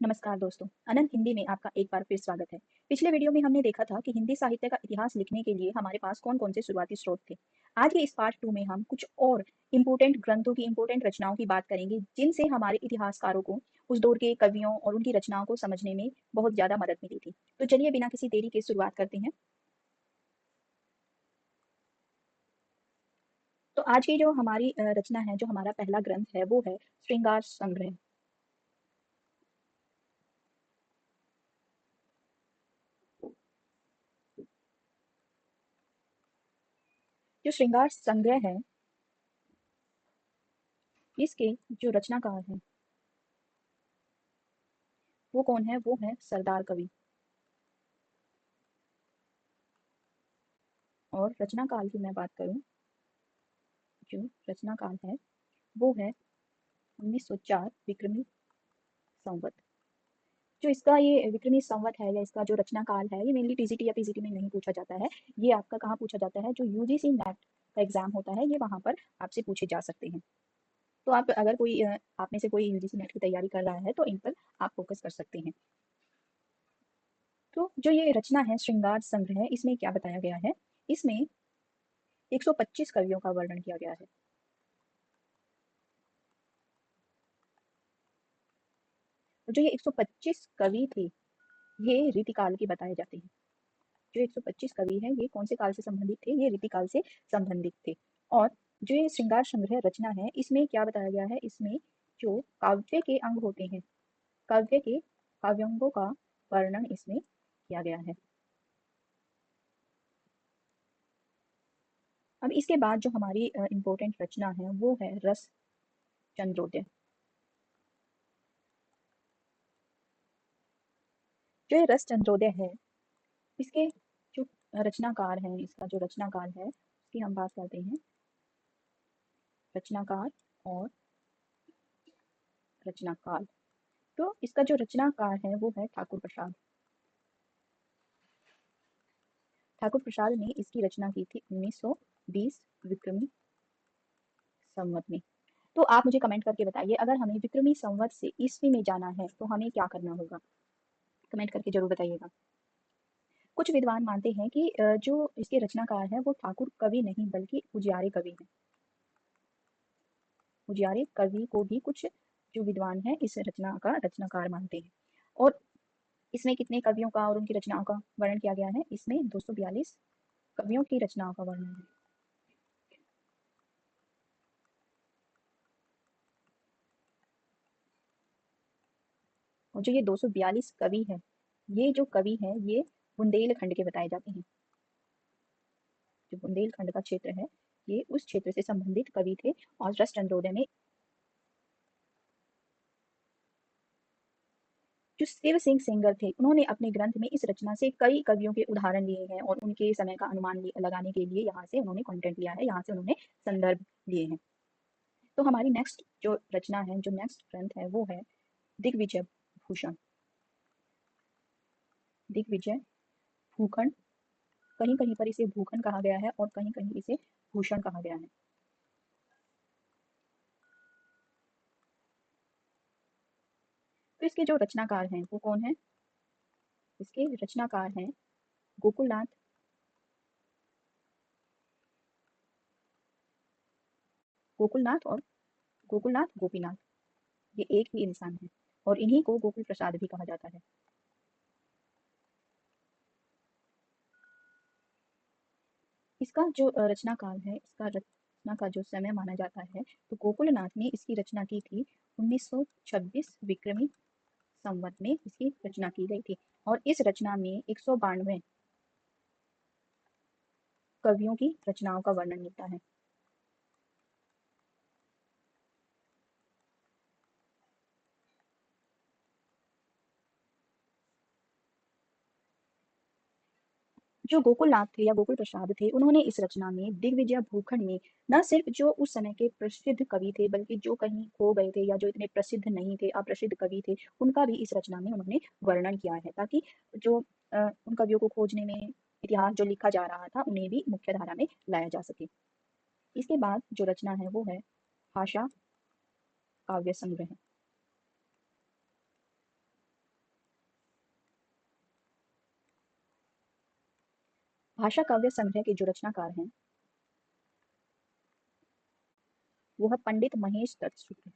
नमस्कार दोस्तों, अनंत हिंदी में आपका एक बार फिर स्वागत है। पिछले वीडियो में हमने देखा था कि हिंदी साहित्य का इतिहास लिखने के लिए हमारे पास कौन-कौन से शुरुआती स्रोत थे। आज के इस पार्ट 2 में हम कुछ और इम्पोर्टेंट ग्रंथों की इम्पोर्टेंट रचनाओं की बात करेंगे, जिनसे हमारे इतिहासकारों को उस दौर के कवियों और उनकी रचनाओं को समझने में बहुत ज़्यादा मदद मिली थी। तो चलिए बिना किसी देरी के शुरुआत करते हैं। तो आज की जो हमारी रचना है, जो हमारा पहला ग्रंथ है, वो है श्रृंगार संग्रह। जो श्रृंगार संग्रह है, इसके जो रचनाकार हैं, वो कौन है? वो है सरदार कवि। और रचना काल की मैं बात करूं, जो रचना काल है वो है 1904 विक्रमी संवत। जो इसका ये विक्रमी संवत है या इसका जो रचना काल है, ये मेनली टीजीटी या पीजीटी में नहीं पूछा जाता है। ये आपका कहाँ पूछा जाता है? जो यूजीसी नेट का एग्जाम होता है, ये वहां पर आपसे पूछे जा सकते हैं। तो आप अगर कोई आप में से कोई यूजीसी नेट की तैयारी कर रहा है तो इन पर आप फोकस कर सकते हैं। तो जो ये रचना है श्रृंगार संग्रह, इसमें क्या बताया गया है? इसमें 125 कवियों का वर्णन किया गया है। जो ये 125 कवि थे, ये रीतिकाल के बताए जाते हैं। जो 125 कवि हैं, ये कौन से काल से संबंधित थे? ये रीतिकाल से संबंधित थे। और जो ये श्रृंगार संग्रह रचना है, इसमें क्या बताया गया है? इसमें जो काव्य के अंग होते हैं, काव्य के काव्यांगों का वर्णन इसमें किया गया है। अब इसके बाद जो हमारी इम्पोर्टेंट रचना है, वो है रस चंद्रोदय। जो ये रस चंद्रोदय है, इसके जो रचनाकार हैं, इसका जो रचनाकाल है, उसकी हम बात करते हैं। रचनाकार और रचनाकाल। तो इसका जो रचनाकार है वो है ठाकुर प्रसाद। ठाकुर प्रसाद ने इसकी रचना की थी 1920 विक्रमी संवत में। तो आप मुझे कमेंट करके बताइए, अगर हमें विक्रमी संवत से ईस्वी में जाना है तो हमें क्या करना होगा? कमेंट करके जरूर बताइएगा। कुछ विद्वान मानते हैं कि जो इसके रचनाकार है वो ठाकुर कवि नहीं बल्कि उजियारे कवि हैं। उजियारे कवि को भी कुछ जो विद्वान है इस रचना का रचनाकार मानते हैं। और इसमें कितने कवियों का और उनकी रचनाओं का वर्णन किया गया है? इसमें 242 कवियों की रचनाओं का वर्णन है। और जो ये 242 कवि है, ये जो कवि है ये बुंदेलखंड के बताए जाते हैं। जो बुंदेलखंड का क्षेत्र है, ये उस क्षेत्र से संबंधित कवि थे। और रस चंद्रोदय में जो शिव सिंह सेंगर थे, उन्होंने अपने ग्रंथ में इस रचना से कई कवियों के उदाहरण लिए हैं और उनके समय का अनुमान लगाने के लिए यहाँ से उन्होंने कंटेंट लिया है, यहाँ से उन्होंने संदर्भ लिए हैं। तो हमारी नेक्स्ट जो रचना है, जो नेक्स्ट ग्रंथ है, वो है दिग्विजय भूषण। दिग्विजय भूखंड, कहीं कहीं पर इसे भूखंड कहा गया है और कहीं कहीं इसे भूषण कहा गया है। तो इसके जो रचनाकार हैं वो कौन है? इसके रचनाकार हैं गोकुलनाथ, गोकुलनाथ और गोकुलनाथ गोपीनाथ। ये एक ही इंसान है और इन्हीं को गोकुल प्रसाद भी कहा जाता है। इसका जो रचनाकाल है, इसका रचना का जो समय माना जाता है, तो गोकुलनाथ ने इसकी रचना की थी 1926 विक्रमी संवत में इसकी रचना की गई थी। और इस रचना में 192 कवियों की रचनाओं का वर्णन मिलता है। जो गोकुलनाथ थे या गोकुल प्रसाद थे, उन्होंने इस रचना में दिग्विजय भूखंड में न सिर्फ जो उस समय के प्रसिद्ध कवि थे, बल्कि जो कहीं खो गए थे या जो इतने प्रसिद्ध नहीं थे, अप्रसिद्ध कवि थे, उनका भी इस रचना में उन्होंने वर्णन किया है, ताकि जो उन कवियों को खोजने में इतिहास जो लिखा जा रहा था, उन्हें भी मुख्य धारा में लाया जा सके। इसके बाद जो रचना है वो है भाषा काव्य संग्रह। भाषा काव्य संग्रह के जो रचनाकार हैं वो है पंडित महेश दत्त शुक्ल।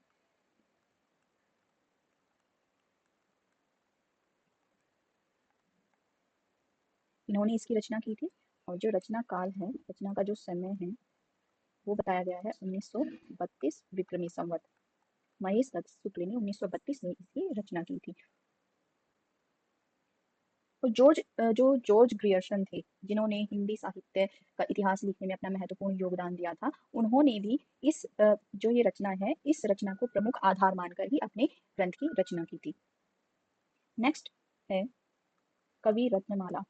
इन्होंने इसकी रचना की थी और जो रचना काल है, रचना का जो समय है वो बताया गया है 1932 विक्रमी संवत। महेश दत्त शुक्ल ने 1932 में इसकी रचना की थी। तो जो जॉर्ज ग्रियर्सन थे, जिन्होंने हिंदी साहित्य का इतिहास लिखने में अपना महत्वपूर्ण योगदान दिया था, उन्होंने भी इस जो ये रचना है, इस रचना को प्रमुख आधार मानकर ही अपने ग्रंथ की रचना की थी। नेक्स्ट है कवि रत्नमाला।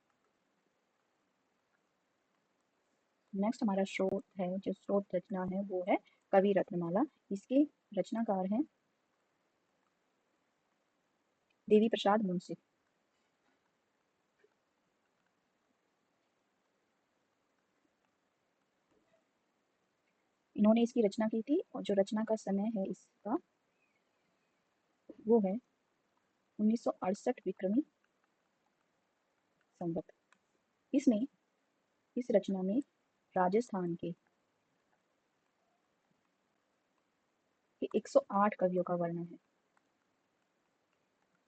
नेक्स्ट हमारा स्रोत है, जो स्रोत रचना है वो है कवि रत्नमाला। इसके रचनाकार हैं देवी प्रसाद मुंशी। इन्होंने इसकी रचना की थी और जो रचना का समय है इसका वो है 1968 विक्रमी संवत। इसमें इस रचना में राजस्थान के 108 कवियों का वर्णन है,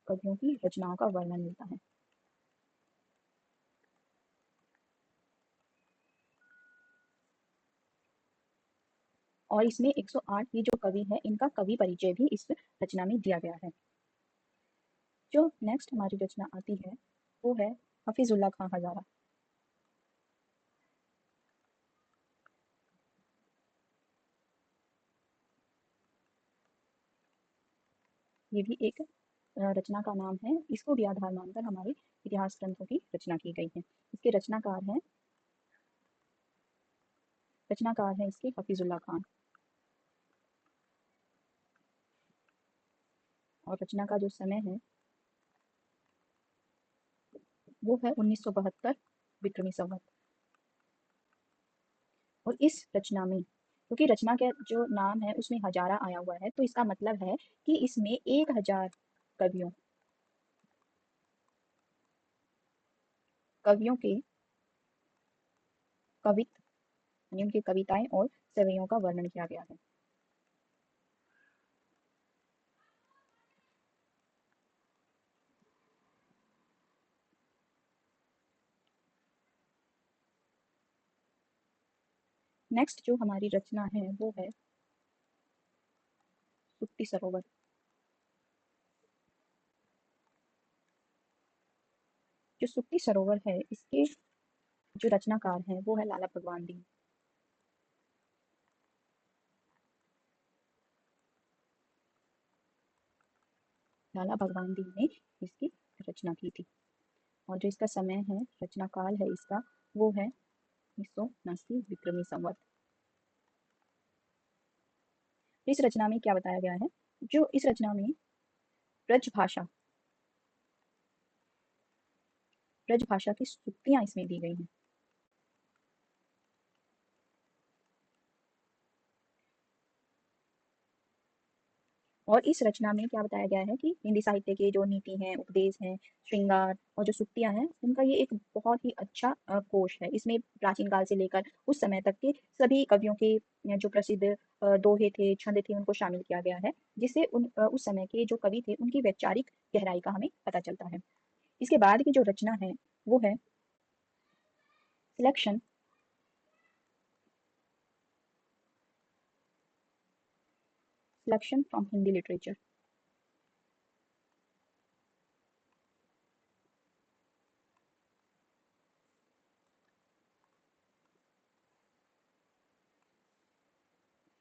कवियों की रचनाओं का वर्णन मिलता है। और इसमें 108 ये जो कवि है, इनका कवि परिचय भी इस रचना में दिया गया है। जो नेक्स्ट हमारी रचना आती है वो है हफीजुल्लाह खां हजारा। ये भी एक रचना का नाम है, इसको भी आधार मानकर हमारे इतिहास ग्रंथों की रचना की गई है। इसके रचनाकार हैं इसके हफीजुल्लाह खान। और रचना का जो समय है वो है 1972 विक्रमी संवत। और इस रचना में, क्योंकि रचना का जो नाम है उसमें हजारा आया हुआ है, तो इसका मतलब है कि इसमें 1000 कवियों कवियों के कवित यानी उनकी कविताएं और सवैयों का वर्णन किया गया है। नेक्स्ट जो हमारी रचना है वो है सुक्ति सरोवर। जो सुक्ति सरोवर है इसके जो रचनाकार हैं वो है लाला भगवान दीन। लाला भगवान दीन ने इसकी रचना की थी। और जो इसका समय है, रचना काल है इसका, वो है 1979 विक्रमी संवत। इस रचना में क्या बताया गया है, जो इस रचना में ब्रज भाषा की स्तुतियां इसमें दी गई हैं। और इस रचना में क्या बताया गया है कि हिंदी साहित्य के जो नीति हैं, उपदेश हैं, श्रृंगार और जो सुक्तियां हैं, उनका ये एक बहुत ही अच्छा कोश है। इसमें प्राचीन काल से लेकर उस समय तक के सभी कवियों के जो प्रसिद्ध दोहे थे, छंद थे, उनको शामिल किया गया है, जिससे उस समय के जो कवि थे उनकी वैचारिक गहराई का हमें पता चलता है। इसके बाद की जो रचना है वो है selection selection from Hindi literature.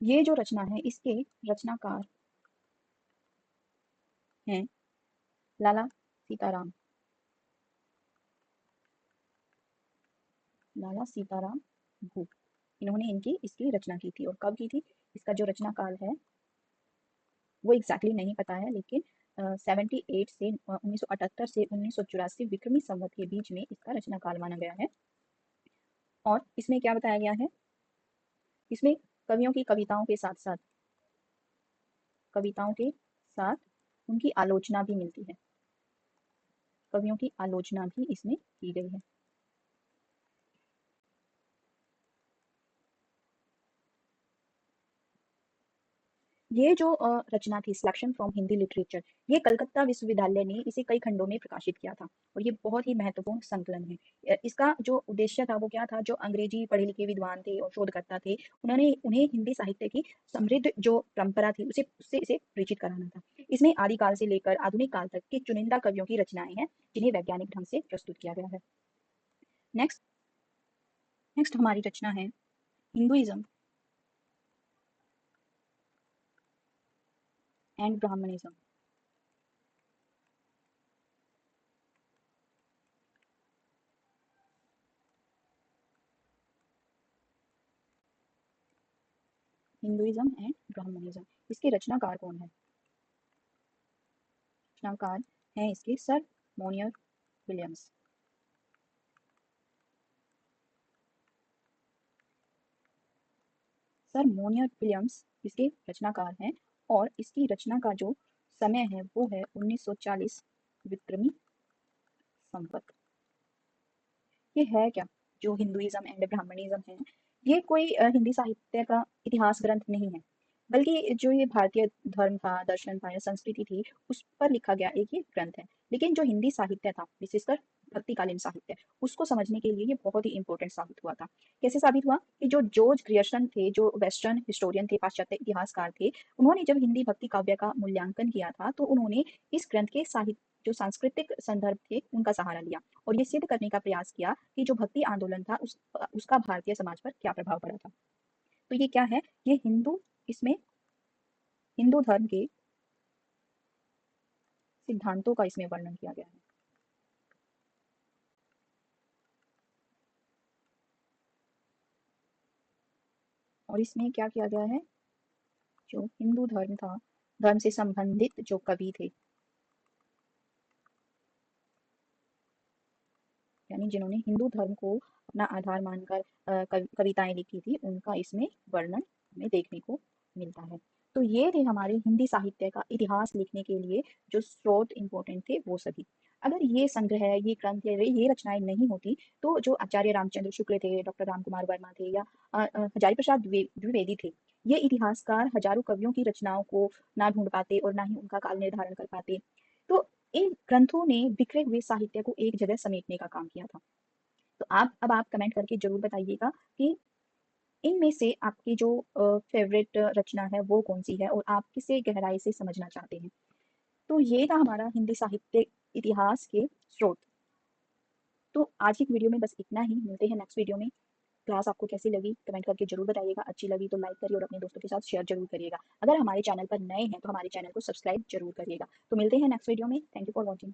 ये जो रचना है इसके रचनाकार हैं लाला सीताराम। लाला सीताराम भूप, इन्होंने इसकी रचना की थी। और कब की थी, इसका जो रचना काल है वो एग्जैक्टली नहीं पता है, लेकिन 78 से 1978 से 1984 विक्रमी संवत के बीच में इसका रचना काल माना गया है। और इसमें क्या बताया गया है, इसमें कवियों की कविताओं के साथ उनकी आलोचना भी मिलती है। कवियों की आलोचना भी इसमें की गई है। ये जो रचना थी सिलेक्शन फ्रॉम हिंदी लिटरेचर, ये कलकत्ता विश्वविद्यालय ने इसे कई खंडों में प्रकाशित किया था और ये बहुत ही महत्वपूर्ण संकलन है। इसका जो उद्देश्य था वो क्या था, जो अंग्रेजी पढ़े लिखे विद्वान थे और शोधकर्ता थे, उन्होंने उन्हें हिंदी साहित्य की समृद्ध जो परंपरा थी उसे उससे इसे परिचित कराना था। इसमें आदिकाल से लेकर आधुनिक काल तक के चुनिंदा कवियों की रचनाएं हैं जिन्हें वैज्ञानिक ढंग से प्रस्तुत किया गया है। नेक्स्ट नेक्स्ट हमारी रचना है Hinduism and Brahmanism. Hinduism and Brahmanism, इसके रचनाकार कौन है? रचनाकार हैं इसके sir Monier Williams. Sir Monier Williams इसके रचनाकार हैं और इसकी रचना का जो समय है वो है 1940 विक्रमी संवत। ये है क्या? जो हिंदुइज्म एंड ब्राह्मणिज्म है, ये कोई हिंदी साहित्य का इतिहास ग्रंथ नहीं है, बल्कि जो ये भारतीय धर्म था, दर्शन था या संस्कृति थी, उस पर लिखा गया एक ये ग्रंथ है। लेकिन जो हिंदी साहित्य था, विशेषकर भक्तिकालीन साहित्य, उसको समझने के लिए ये बहुत ही इंपॉर्टेंट साबित हुआ था। कैसे साबित हुआ कि जो जॉर्ज ग्रियर्सन थे, जो वेस्टर्न हिस्टोरियन थे, पाश्चात्य इतिहासकार थे, उन्होंने जब हिंदी भक्ति काव्य का मूल्यांकन किया था तो उन्होंने इस ग्रंथ के साहित्य जो सांस्कृतिक संदर्भ थे उनका सहारा लिया और ये सिद्ध करने का प्रयास किया कि जो भक्ति आंदोलन था उसका भारतीय समाज पर क्या प्रभाव पड़ा था। तो ये क्या है? ये इसमें हिंदू धर्म के सिद्धांतों का इसमें वर्णन किया गया है। और इसमें क्या किया गया है? जो हिंदू धर्म था, धर्म से संबंधित जो कवि थे, यानी जिन्होंने हिंदू धर्म को अपना आधार मानकर कविताएं लिखी थी, उनका इसमें वर्णन हमें देखने को मिलता है। तो ये थे हमारे हिंदी साहित्य का इतिहास लिखने के लिए जो स्रोत इंपॉर्टेंट थे वो सभी। अगर ये संग्रह, ये ग्रंथ या ये रचनाएं नहीं होती तो जो आचार्य रामचंद्र शुक्ल थे, डॉक्टर राम कुमार वर्मा थे या हजारी प्रसाद द्विवेदी थे, ये इतिहासकार हजारों कवियों की रचनाओं को ना ढूंढ पाते और ना ही उनका काल निर्धारण कर पाते। तो इन ग्रंथों ने बिखरे हुए साहित्य को एक जगह समेटने का काम किया था। तो आप कमेंट करके जरूर बताइएगा कि इनमें से आपकी जो फेवरेट रचना है वो कौन सी है और आप किसे गहराई से समझना चाहते हैं। तो ये था हमारा हिंदी साहित्य इतिहास के स्रोत। तो आज की वीडियो में बस इतना ही, मिलते हैं नेक्स्ट वीडियो में। क्लास आपको कैसी लगी कमेंट करके जरूर बताइएगा, अच्छी लगी तो लाइक करिए और अपने दोस्तों के साथ शेयर जरूर करिएगा। अगर हमारे चैनल पर नए हैं तो हमारे चैनल को सब्सक्राइब जरूर करिएगा। तो मिलते हैं नेक्स्ट वीडियो में। Thank you for watching.